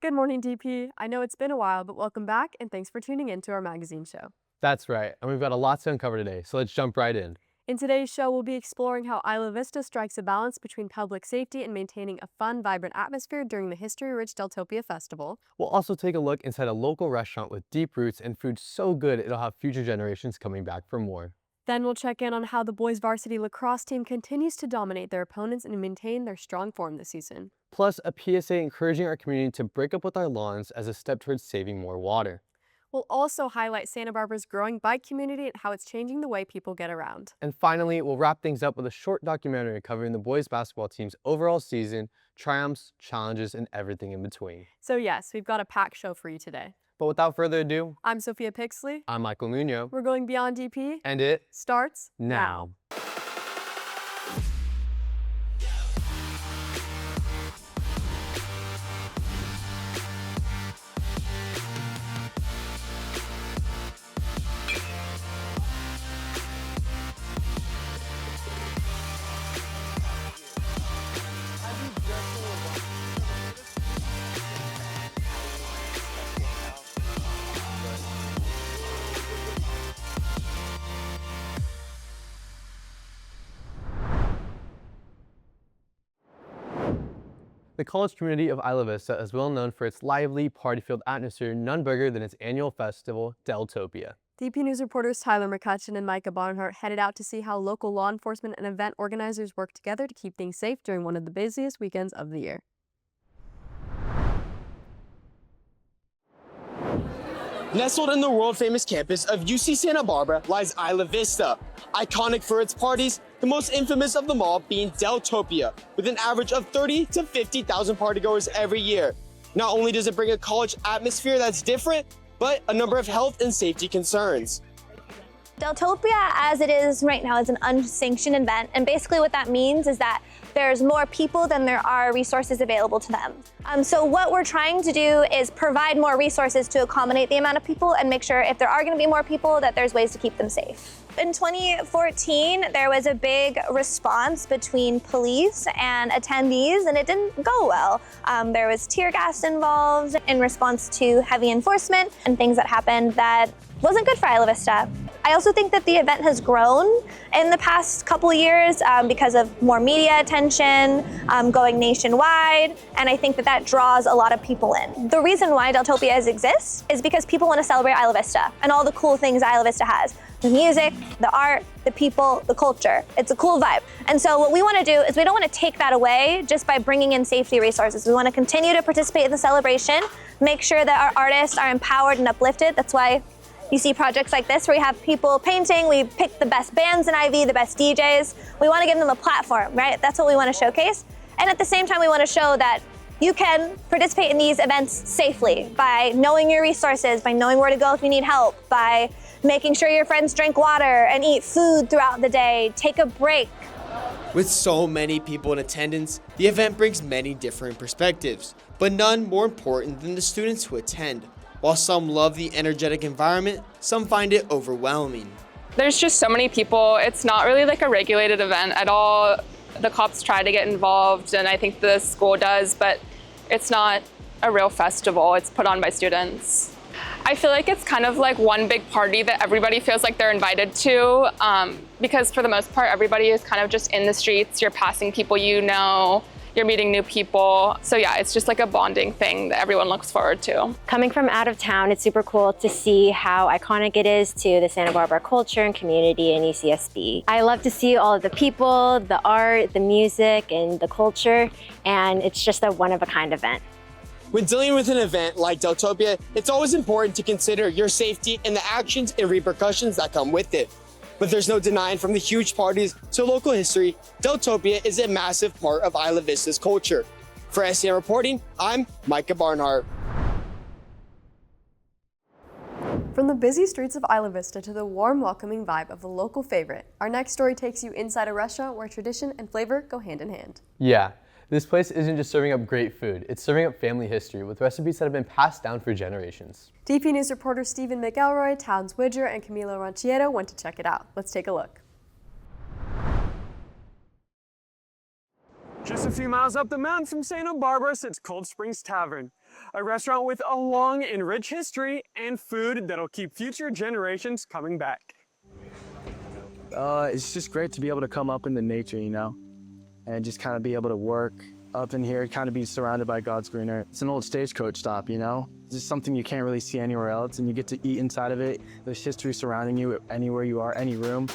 Good morning, DP. I know it's been a while, but welcome back and thanks for tuning in to our magazine show. That's right, and we've got a lot to uncover today, so let's jump right in. In today's show, we'll be exploring how Isla Vista strikes a balance between public safety and maintaining a fun, vibrant atmosphere during the history-rich Deltopia Festival. We'll also take a look inside a local restaurant with deep roots and food so good it'll have future generations coming back for more. Then we'll check in on how the boys' varsity lacrosse team continues to dominate their opponents and maintain their strong form this season. Plus, a PSA encouraging our community to break up with our lawns as a step towards saving more water. We'll also highlight Santa Barbara's growing bike community and how it's changing the way people get around. And finally, we'll wrap things up with a short documentary covering the boys' basketball team's overall season, triumphs, challenges, and everything in between. So yes, we've got a packed show for you today. But without further ado, I'm Sophia Pixley. I'm Michael Munoz, We're going beyond DP. and it Starts now. The college community of Isla Vista is well known for its lively, party-filled atmosphere, none bigger than its annual festival, Deltopia. DP News reporters Tyler McCutcheon and Micah Barnhart headed out to see how local law enforcement and event organizers work together to keep things safe during one of the busiest weekends of the year. Nestled in the world-famous campus of UC Santa Barbara lies Isla Vista. Iconic for its parties, the most infamous of them all being Deltopia, with an average of 30 to 50,000 partygoers every year. Not only does it bring a college atmosphere that's different, but a number of health and safety concerns. Deltopia, as it is right now, is an unsanctioned event, and basically what that means is that there's more people than there are resources available to them. So what we're trying to do is provide more resources to accommodate the amount of people and make sure if there are going to be more people that there's ways to keep them safe. In 2014, there was a big response between police and attendees, and it didn't go well. There was tear gas involved in response to heavy enforcement and things that happened that wasn't good for Isla Vista. I also think that the event has grown in the past couple years because of more media attention, going nationwide, and I think that that draws a lot of people in. The reason why Deltopia exists is because people want to celebrate Isla Vista and all the cool things Isla Vista has. The music, the art, the people, the culture. It's a cool vibe. And so what we want to do is we don't want to take that away just by bringing in safety resources. We want to continue to participate in the celebration, make sure that our artists are empowered and uplifted. That's why you see projects like this where we have people painting, we pick the best bands in IV, the best DJs. We want to give them a platform, right? That's what we want to showcase. And at the same time, we want to show that you can participate in these events safely by knowing your resources, by knowing where to go if you need help, by making sure your friends drink water and eat food throughout the day, take a break. With so many people in attendance, the event brings many different perspectives, but none more important than the students who attend. While some love the energetic environment, some find it overwhelming. There's just so many people. It's not really like a regulated event at all. The cops try to get involved, and I think the school does, but it's not a real festival. It's put on by students. I feel like it's kind of like one big party that everybody feels like they're invited to, because for the most part, everybody is kind of just in the streets. You're passing people you know. You're meeting new people. So yeah, it's just like a bonding thing that everyone looks forward to. Coming from out of town, it's super cool to see how iconic it is to the Santa Barbara culture and community and UCSB. I love to see all of the people, the art, the music, and the culture, and it's just a one-of-a-kind event. When dealing with an event like Deltopia, it's always important to consider your safety and the actions and repercussions that come with it. But there's no denying from the huge parties to local history, Deltopia is a massive part of Isla Vista's culture. For SCM Reporting, I'm Micah Barnhart. From the busy streets of Isla Vista to the warm, welcoming vibe of the local favorite, our next story takes you inside a restaurant where tradition and flavor go hand in hand. Yeah, this place isn't just serving up great food, it's serving up family history with recipes that have been passed down for generations. DP News reporter Stephen McElroy, Towns Widger, and Camilo Ranchiero went to check it out. Let's take a look. Just a few miles up the mountain from Santa Barbara sits Cold Springs Tavern, a restaurant with a long and rich history and food that'll keep future generations coming back. It's just great to be able to come up in the nature, you know, and just kind of be able to work up in here, kind of be surrounded by God's green earth. It's an old stagecoach stop, you know? It's just something you can't really see anywhere else, and you get to eat inside of it. There's history surrounding you anywhere you are, any room.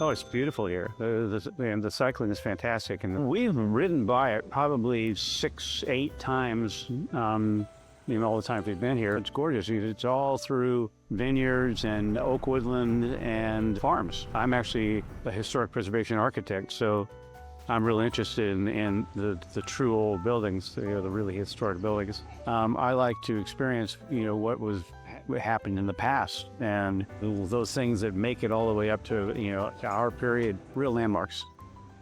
Oh, it's beautiful here. And the cycling is fantastic. And we've ridden by it probably 6, 8 times, all the times we've been here. It's gorgeous. It's all through vineyards and oak woodland and farms. I'm actually a historic preservation architect, so I'm really interested in the true old buildings, the really historic buildings. I like to experience, what happened in the past and those things that make it all the way up to, our period, real landmarks.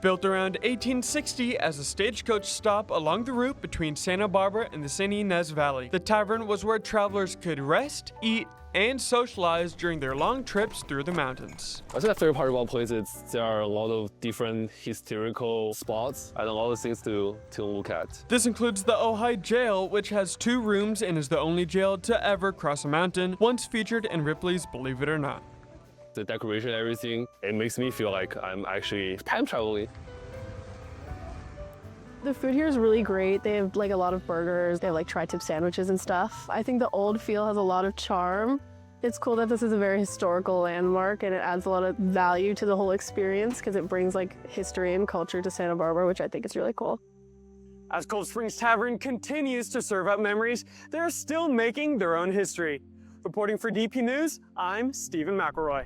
Built around 1860 as a stagecoach stop along the route between Santa Barbara and the San Ynez Valley, the tavern was where travelers could rest, eat, and socialize during their long trips through the mountains. I think the favorite part about the place is there are a lot of different historical spots and a lot of things to look at. This includes the Ojai Jail, which has 2 rooms and is the only jail to ever cross a mountain, once featured in Ripley's Believe It or Not. The decoration, everything, it makes me feel like I'm actually time traveling. The food here is really great. They have a lot of burgers. They have tri-tip sandwiches and stuff. I think the old feel has a lot of charm. It's cool that this is a very historical landmark and it adds a lot of value to the whole experience because it brings history and culture to Santa Barbara, which I think is really cool. As Cold Springs Tavern continues to serve up memories, they're still making their own history. Reporting for DP News, I'm Stephen McElroy.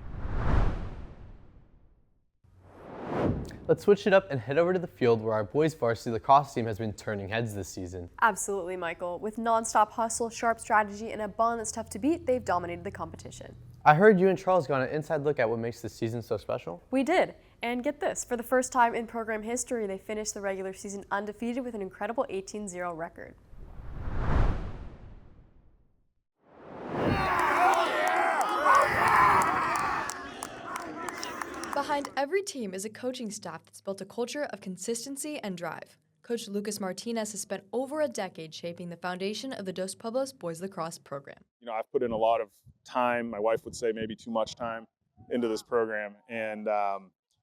Let's switch it up and head over to the field where our boys varsity lacrosse team has been turning heads this season. Absolutely, Michael. With non-stop hustle, sharp strategy, and a bond that's tough to beat, they've dominated the competition. I heard you and Charles got an inside look at what makes this season so special. We did. And get this, for the first time in program history, they finished the regular season undefeated with an incredible 18-0 record. Behind every team is a coaching staff that's built a culture of consistency and drive. Coach Lucas Martinez has spent over a decade shaping the foundation of the Dos Pueblos boys lacrosse program. I've put in a lot of time, my wife would say maybe too much time, into this program, and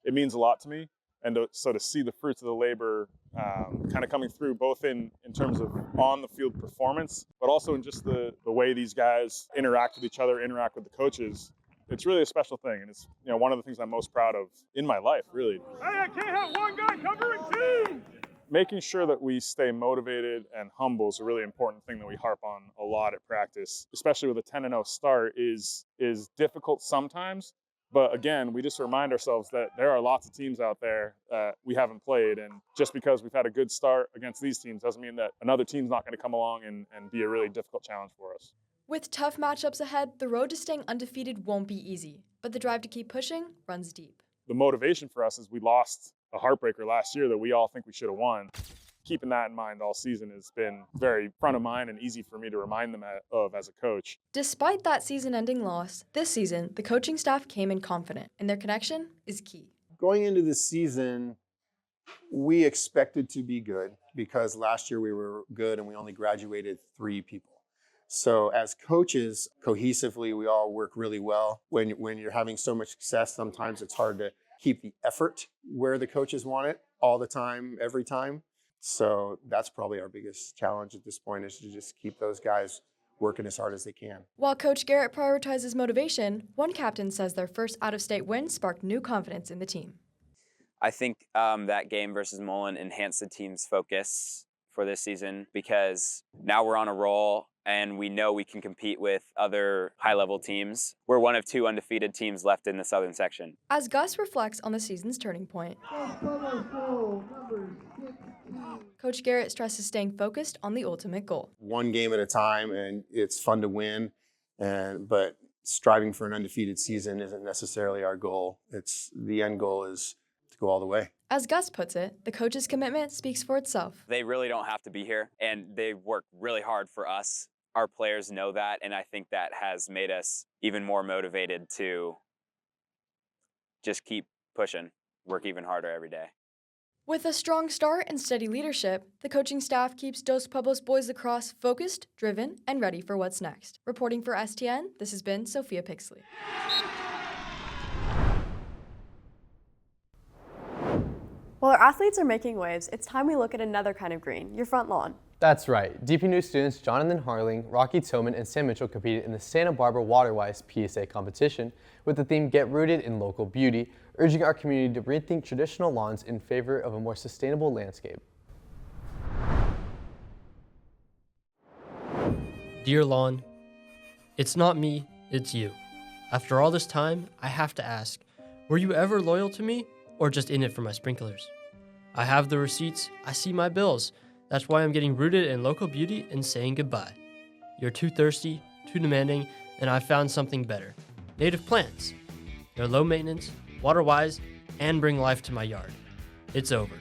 it means a lot to me. And to see the fruits of the labor kind of coming through, both in terms of on-the-field performance, but also in just the way these guys interact with each other, interact with the coaches. It's really a special thing, and it's one of the things I'm most proud of in my life, really. Hey, I can't have one guy covering 2! Making sure that we stay motivated and humble is a really important thing that we harp on a lot at practice, especially with a 10-0 start is difficult sometimes. But again, we just remind ourselves that there are lots of teams out there that we haven't played, and just because we've had a good start against these teams doesn't mean that another team's not going to come along and be a really difficult challenge for us. With tough matchups ahead, the road to staying undefeated won't be easy, but the drive to keep pushing runs deep. The motivation for us is we lost a heartbreaker last year that we all think we should have won. Keeping that in mind all season has been very front of mind and easy for me to remind them of as a coach. Despite that season-ending loss, this season, the coaching staff came in confident, and their connection is key. Going into this season, we expected to be good because last year we were good and we only graduated 3 people. So as coaches, cohesively, we all work really well. When you're having so much success, sometimes it's hard to keep the effort where the coaches want it all the time, every time. So that's probably our biggest challenge at this point, is to just keep those guys working as hard as they can. While Coach Garrett prioritizes motivation, one captain says their first out-of-state win sparked new confidence in the team. I think that game versus Mullen enhanced the team's focus for this season because now we're on a roll and we know we can compete with other high-level teams. We're one of 2 undefeated teams left in the Southern section. As Gus reflects on the season's turning point, Coach Garrett stresses staying focused on the ultimate goal. One game at a time, and it's fun to win, but striving for an undefeated season isn't necessarily our goal. The end goal is to go all the way. As Gus puts it, the coach's commitment speaks for itself. They really don't have to be here, and they work really hard for us. Our players know that, and I think that has made us even more motivated to just keep pushing, work even harder every day. With a strong start and steady leadership, the coaching staff keeps Dos Pueblos boys lacrosse focused, driven, and ready for what's next. Reporting for STN, this has been Sophia Pixley. While our athletes are making waves, it's time we look at another kind of green, your front lawn. That's right. DPNews students Jonathan Harling, Rocky Tillman, and Sam Mitchell competed in the Santa Barbara Waterwise PSA competition with the theme Get Rooted in Local Beauty, urging our community to rethink traditional lawns in favor of a more sustainable landscape. Dear lawn, it's not me, it's you. After all this time, I have to ask, were you ever loyal to me or just in it for my sprinklers? I have the receipts, I see my bills. That's why I'm getting rooted in local beauty and saying goodbye. You're too thirsty, too demanding, and I've found something better. Native plants. They're low maintenance, water-wise, and bring life to my yard. It's over.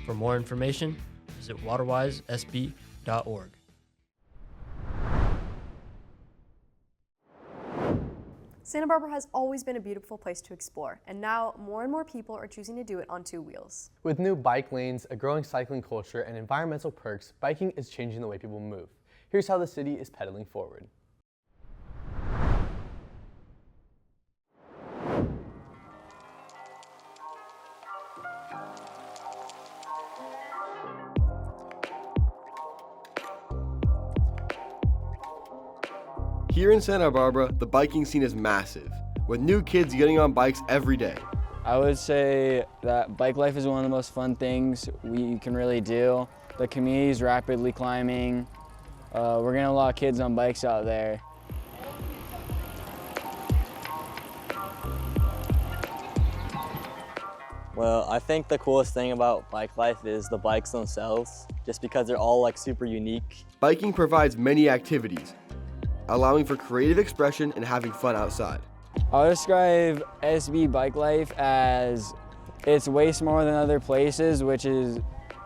For more information, visit waterwisesb.org. Santa Barbara has always been a beautiful place to explore, and now more and more people are choosing to do it on two wheels. With new bike lanes, a growing cycling culture, and environmental perks, biking is changing the way people move. Here's how the city is pedaling forward. Here in Santa Barbara, the biking scene is massive, with new kids getting on bikes every day. I would say that bike life is one of the most fun things we can really do. The community is rapidly climbing. We're getting a lot of kids on bikes out there. Well, I think the coolest thing about bike life is the bikes themselves, just because they're all like super unique. Biking provides many activities, allowing for creative expression and having fun outside. I'll describe SB bike life as it's way smaller than other places, which is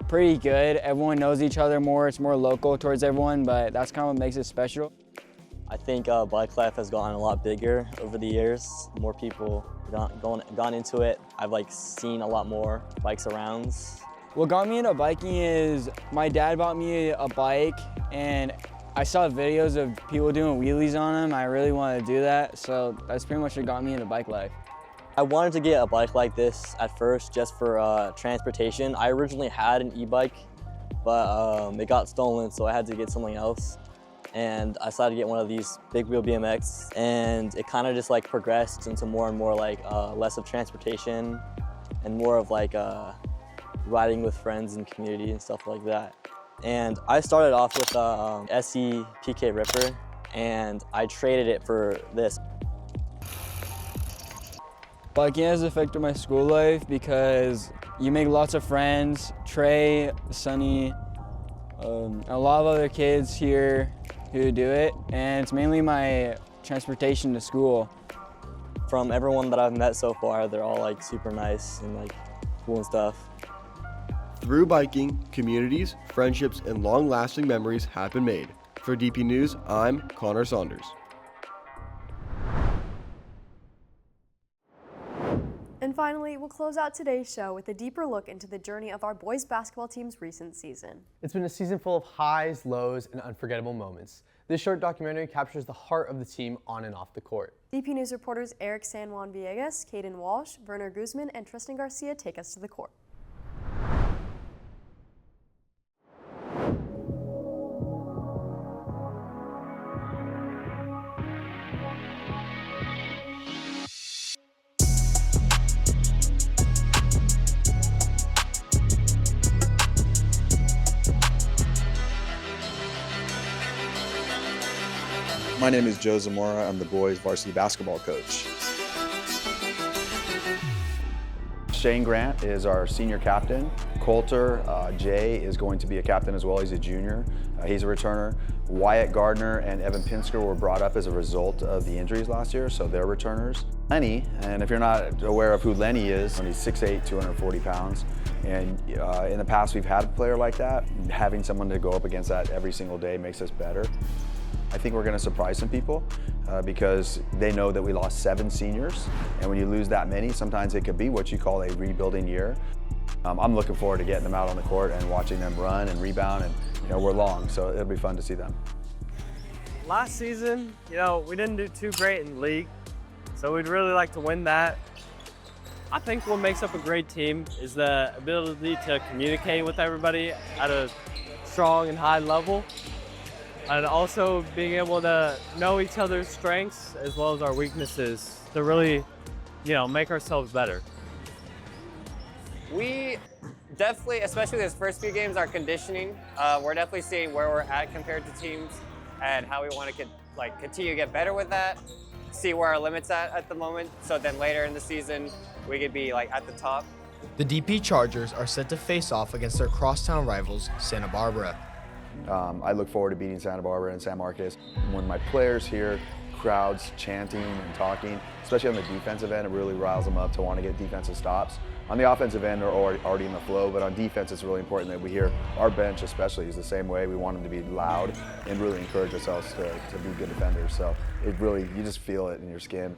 pretty good. Everyone knows each other more, it's more local towards everyone, but that's kind of what makes it special. I think bike life has gotten a lot bigger over the years. More people gone into it. I've seen a lot more bikes around. What got me into biking is my dad bought me a bike, and I saw videos of people doing wheelies on them. I really wanted to do that, so that's pretty much what got me into bike life. I wanted to get a bike like this at first just for transportation. I originally had an e-bike, but it got stolen, so I had to get something else. And I decided to get one of these big wheel BMX, and it kind of just progressed into more and more less of transportation and more of riding with friends and community and stuff like that. And I started off with a SE PK Ripper, and I traded it for this. Biking has affected my school life because you make lots of friends. Trey, Sunny, a lot of other kids here who do it, and it's mainly my transportation to school. From everyone that I've met so far, they're all super nice and cool and stuff. Through biking, communities, friendships, and long-lasting memories have been made. For DP News, I'm Connor Saunders. And finally, we'll close out today's show with a deeper look into the journey of our boys basketball team's recent season. It's been a season full of highs, lows, and unforgettable moments. This short documentary captures the heart of the team on and off the court. DP News reporters Eric San Juan Villegas, Caden Walsh, Werner Guzman, and Tristan Garcia take us to the court. My name is Joe Zamora. I'm the boys varsity basketball coach. Shane Grant is our senior captain. Coulter, Jay is going to be a captain as well. He's a junior. He's a returner. Wyatt Gardner and Evan Pinsker were brought up as a result of the injuries last year, so they're returners. Lenny, and if you're not aware of who Lenny is, he's 6'8", 240 pounds. And in the past, we've had a player like that. Having someone to go up against that every single day makes us better. I think we're going to surprise some people because they know that we lost 7 seniors, and when you lose that many, sometimes it could be what you call a rebuilding year. I'm looking forward to getting them out on the court and watching them run and rebound, and we're long, so it'll be fun to see them. Last season, we didn't do too great in league, so we'd really like to win that. I think what makes up a great team is the ability to communicate with everybody at a strong and high level, and also being able to know each other's strengths as well as our weaknesses to really, make ourselves better. We definitely, especially those first few games, our conditioning, we're definitely seeing where we're at compared to teams and how we want to continue to get better with that, see where our limit's at the moment, so then later in the season we could be at the top. The DP Chargers are set to face off against their crosstown rivals, Santa Barbara. I look forward to beating Santa Barbara and San Marcos. When my players hear crowds chanting and talking, especially on the defensive end, it really riles them up to want to get defensive stops. On the offensive end, they're already in the flow, but on defense, it's really important that we hear our bench, especially, is the same way. We want them to be loud and really encourage ourselves to be good defenders. So it really, you just feel it in your skin.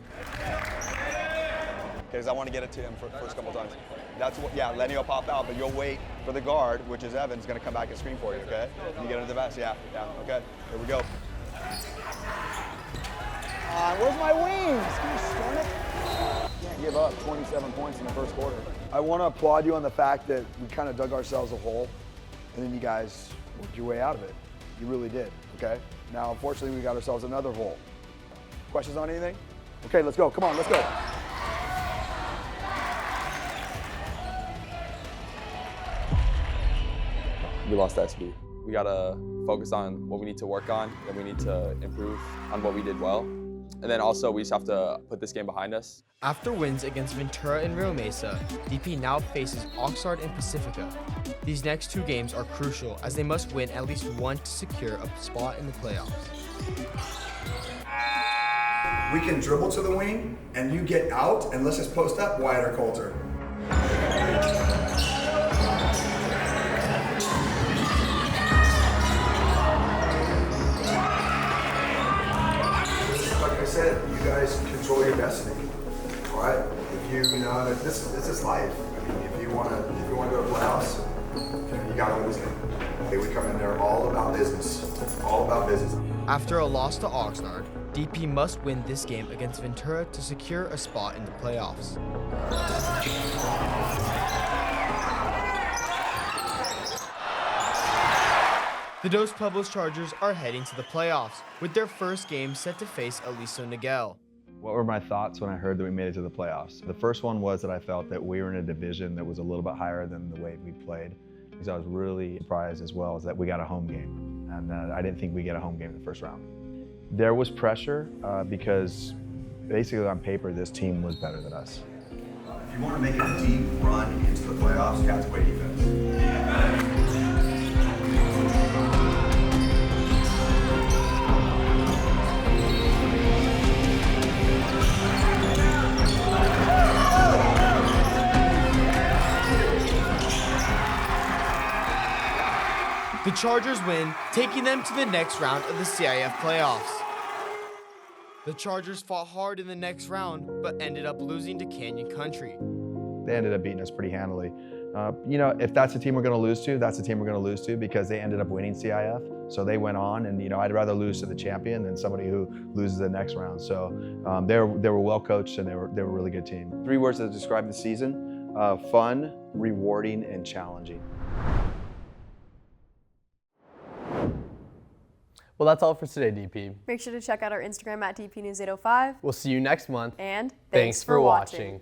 Because I want to get it to him for the first couple times. That's what, yeah, Lenny will pop out, but you'll wait for the guard, which is Evan, is going to come back and screen for you, okay? You get into the vest, yeah, okay. Here we go. Where's my wings? Can you stun it? Can't give up 27 points in the first quarter. I want to applaud you on the fact that we kind of dug ourselves a hole, and then you guys worked your way out of it. You really did, okay? Now, unfortunately, we got ourselves another hole. Questions on anything? Okay, let's go. Come on, let's go. We lost SB. We gotta focus on what we need to work on, and we need to improve on what we did well. And then also we just have to put this game behind us. After wins against Ventura and Rio Mesa, DP now faces Oxnard and Pacifica. These next 2 games are crucial as they must win at least one to secure a spot in the playoffs. We can dribble to the wing, and you get out, and let's just post up Wyatt or Coulter. Like I said, you guys control your destiny. All right? If you this is life. I mean, if you want to go to playoffs, you got to win this game. Okay, we come in there all about business. All about business. After a loss to Oxnard, DP must win this game against Ventura to secure a spot in the playoffs. The Dos Pueblos Chargers are heading to the playoffs, with their first game set to face Aliso Niguel. What were my thoughts when I heard that we made it to the playoffs? The first one was that I felt that we were in a division that was a little bit higher than the way we played. Because I was really surprised as well as that we got a home game. And I didn't think we'd get a home game in the first round. There was pressure because basically on paper, this team was better than us. If you want to make a deep run into the playoffs, you have to play defense. The Chargers win, taking them to the next round of the CIF playoffs. The Chargers fought hard in the next round, but ended up losing to Canyon Country. They ended up beating us pretty handily. If that's the team we're going to lose to, that's the team we're going to lose to because they ended up winning CIF. So they went on, and I'd rather lose to the champion than somebody who loses the next round. So they were well coached, and they were a really good team. 3 words that describe the season: fun, rewarding, and challenging. Well, that's all for today, DP. Make sure to check out our Instagram at DPNews805. We'll see you next month. And thanks for watching.